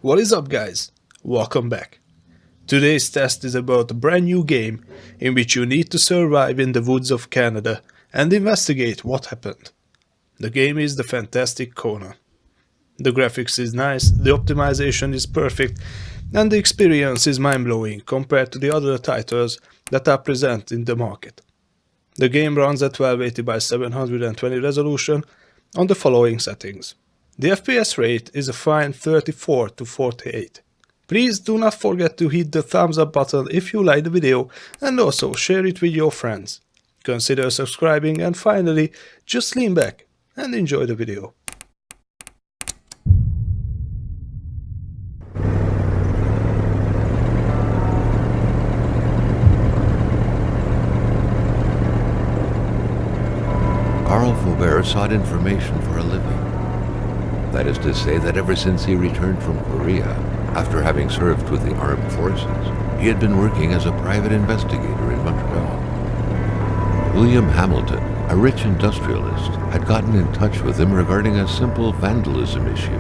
What is up, guys? Welcome back. Today's test is about a brand new game in which you need to survive in the woods of Canada and investigate what happened. The game is the fantastic Kona. The graphics is nice, the optimization is perfect, and the experience is mind-blowing compared to the other titles that are present in the market. The game runs at 1280 by 720 resolution on the following settings. The FPS rate is a fine 34 to 48. Please do not forget to hit the thumbs up button if you like the video and also share it with your friends. Consider subscribing and finally, just lean back and enjoy the video. Carl Faubert sought information for a living. That is to say that ever since he returned from Korea, after having served with the armed forces, he had been working as a private investigator in Montreal. William Hamilton, a rich industrialist, had gotten in touch with him regarding a simple vandalism issue.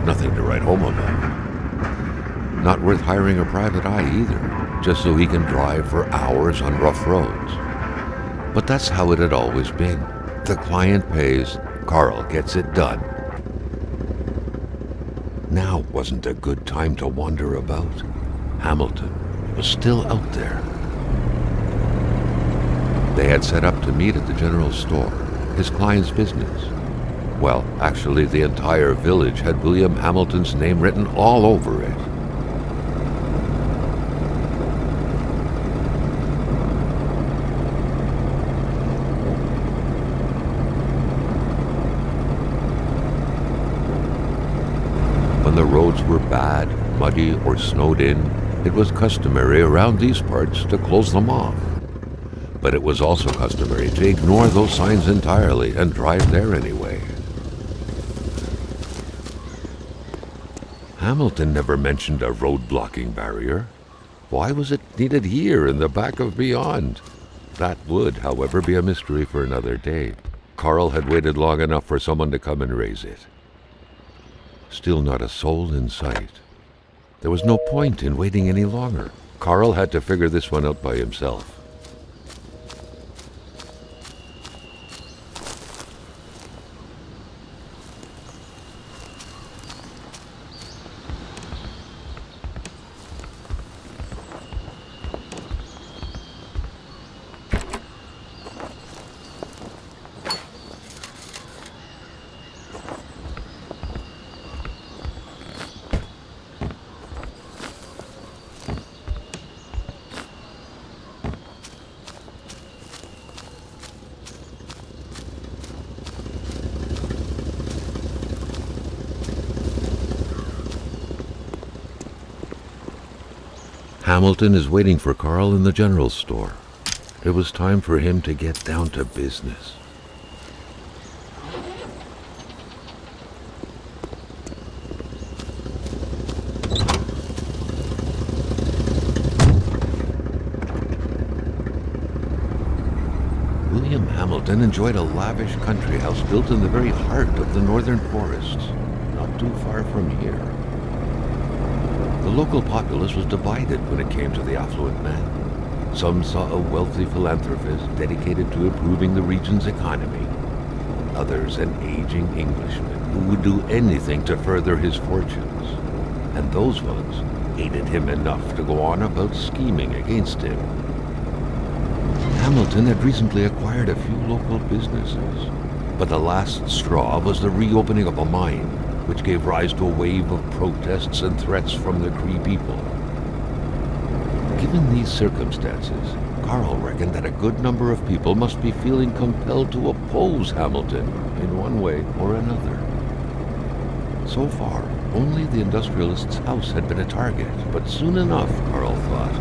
Nothing to write home about. Not worth hiring a private eye either, just so he can drive for hours on rough roads. But that's how it had always been. The client pays, Carl gets it done. Now wasn't a good time to wander about. Hamilton was still out there. They had set up to meet at the general store, his client's business. Well, actually the entire village had William Hamilton's name written all over it. When the roads were bad, muddy, or snowed in, it was customary around these parts to close them off. But it was also customary to ignore those signs entirely and drive there anyway. Hamilton never mentioned a road-blocking barrier. Why was it needed here in the back of Beyond? That would, however, be a mystery for another day. Carl had waited long enough for someone to come and raise it. Still not a soul in sight. There was no point in waiting any longer. Carl had to figure this one out by himself. Hamilton is waiting for Carl in the general store. It was time for him to get down to business. William Hamilton enjoyed a lavish country house built in the very heart of the northern forests, not too far from here. The local populace was divided when it came to the affluent man. Some saw a wealthy philanthropist dedicated to improving the region's economy. Others an aging Englishman who would do anything to further his fortunes. And those ones hated him enough to go on about scheming against him. Hamilton had recently acquired a few local businesses, but the last straw was the reopening of a mine, which gave rise to a wave of protests and threats from the Cree people. Given these circumstances, Carl reckoned that a good number of people must be feeling compelled to oppose Hamilton in one way or another. So far, only the industrialist's house had been a target, but soon enough, Carl thought,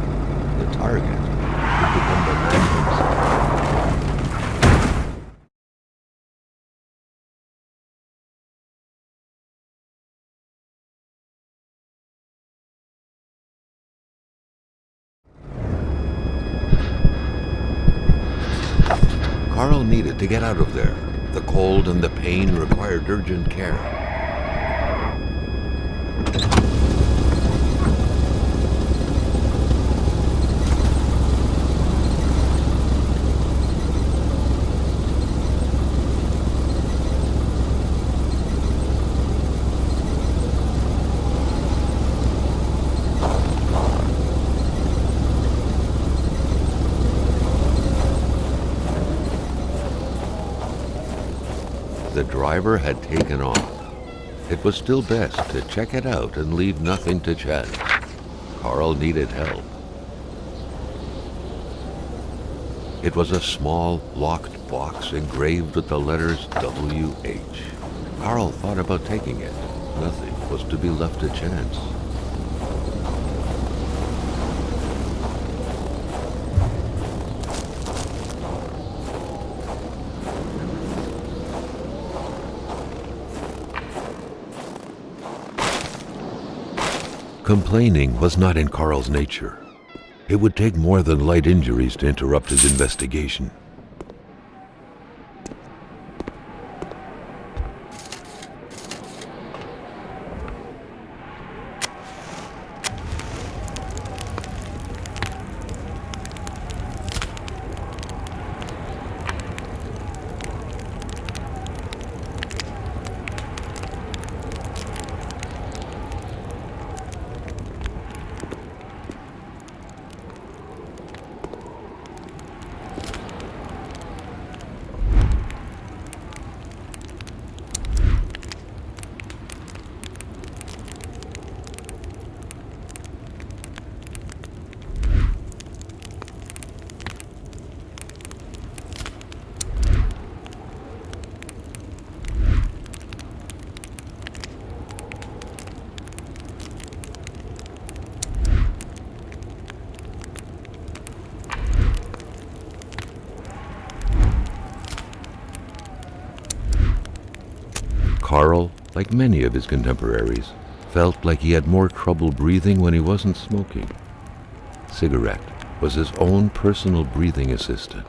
the target would become the man himself. Carl needed to get out of there. The cold and the pain required urgent care. driver had taken off. It was still best to check it out and leave nothing to chance. Carl needed help. It was a small, locked box engraved with the letters WH. Carl thought about taking it. Nothing was to be left to chance. Complaining was not in Carl's nature. It would take more than light injuries to interrupt his investigation. Carl, like many of his contemporaries, felt like he had more trouble breathing when he wasn't smoking. Cigarette was his own personal breathing assistant.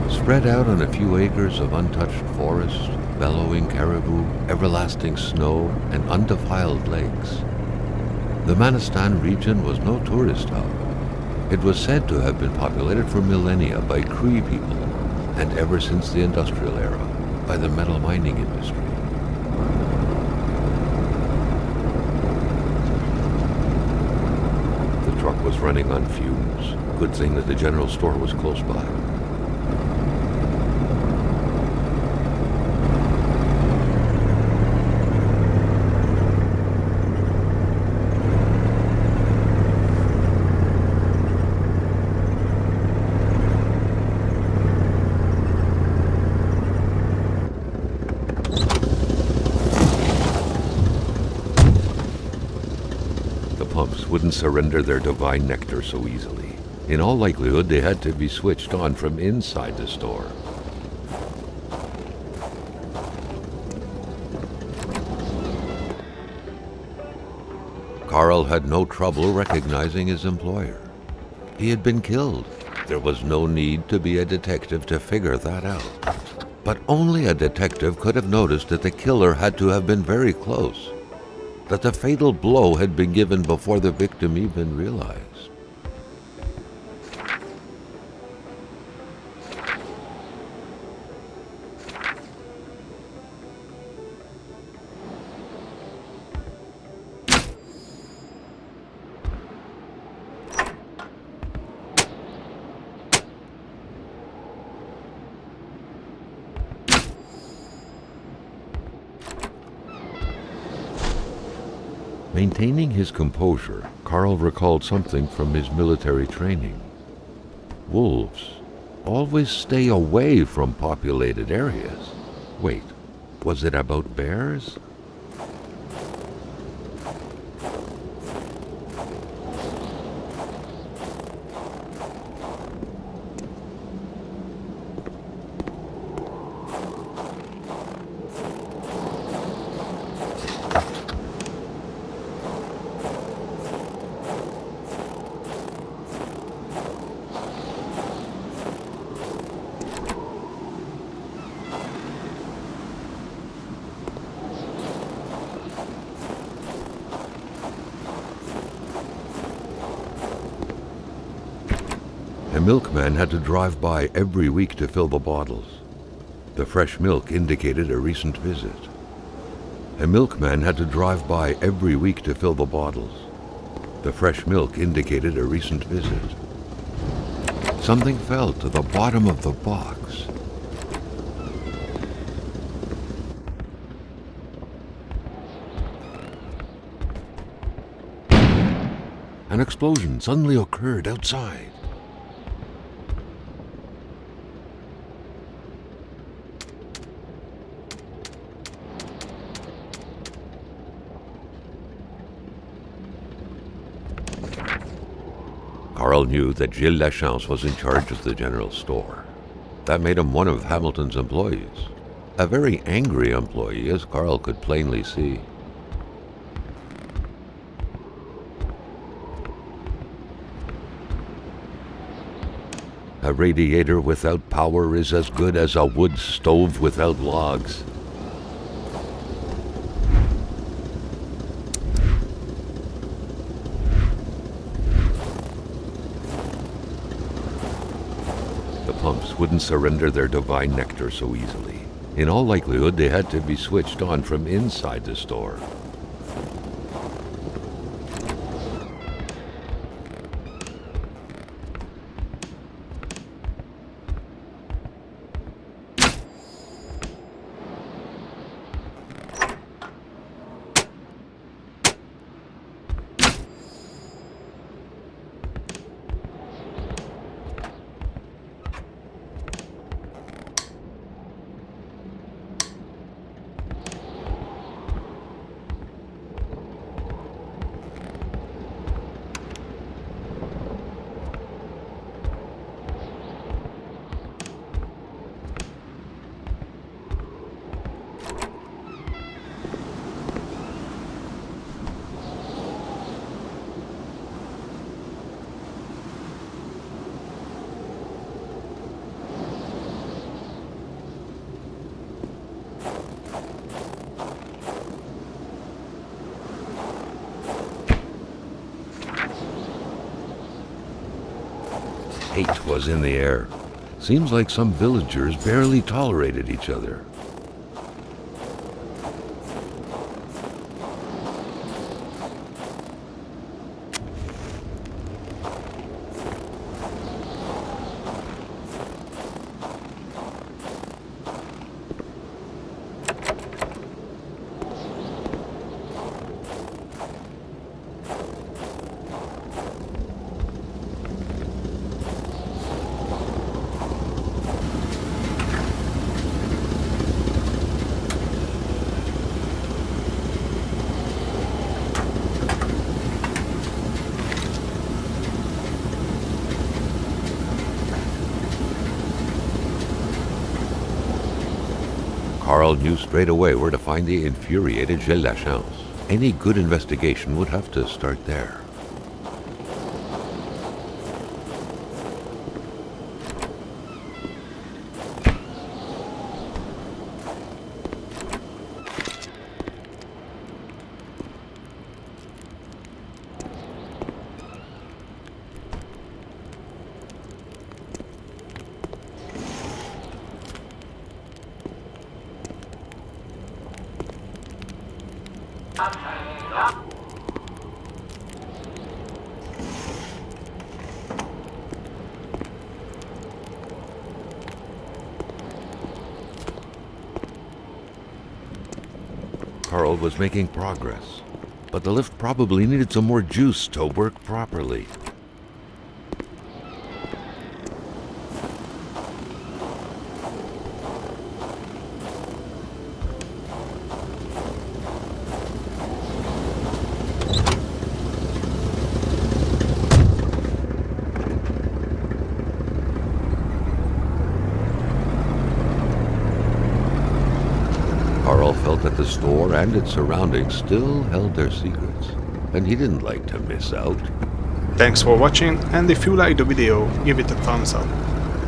Spread out on a few acres of untouched forest, bellowing caribou, everlasting snow, and undefiled lakes, the Manistan region was no tourist hub. It was said to have been populated for millennia by Cree people, and ever since the industrial era, by the metal mining industry. The truck was running on fumes. Good thing that the general store was close by. Wouldn't surrender their divine nectar so easily. In all likelihood, they had to be switched on from inside the store. Carl had no trouble recognizing his employer. He had been killed. There was no need to be a detective to figure that out. But only a detective could have noticed that the killer had to have been very close, that the fatal blow had been given before the victim even realized. Maintaining his composure, Carl recalled something from his military training. Wolves always stay away from populated areas. Wait, was it about bears? A milkman had to drive by every week to fill the bottles. The fresh milk indicated a recent visit. A milkman had to drive by every week to fill the bottles. The fresh milk indicated a recent visit. Something fell to the bottom of the box. An explosion suddenly occurred outside. Carl knew that Gilles Lachance was in charge of the general store. That made him one of Hamilton's employees. A very angry employee, as Carl could plainly see. A radiator without power is as good as a wood stove without logs. Pumps wouldn't surrender their divine nectar so easily. In all likelihood, they had to be switched on from inside the store. Hate was in the air. Seems like some villagers barely tolerated each other. Carl knew straight away where to find the infuriated Gilles Lachance. Any good investigation would have to start there. Carl was making progress, but the lift probably needed some more juice to work properly. Carl felt that the store and its surroundings still held their secrets, and he didn't like to miss out. Thanks for watching, and if you liked the video, give it a thumbs up.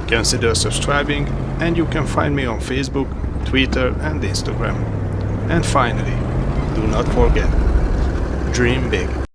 Consider subscribing, and you can find me on Facebook, Twitter and Instagram. And finally, do not forget, dream big.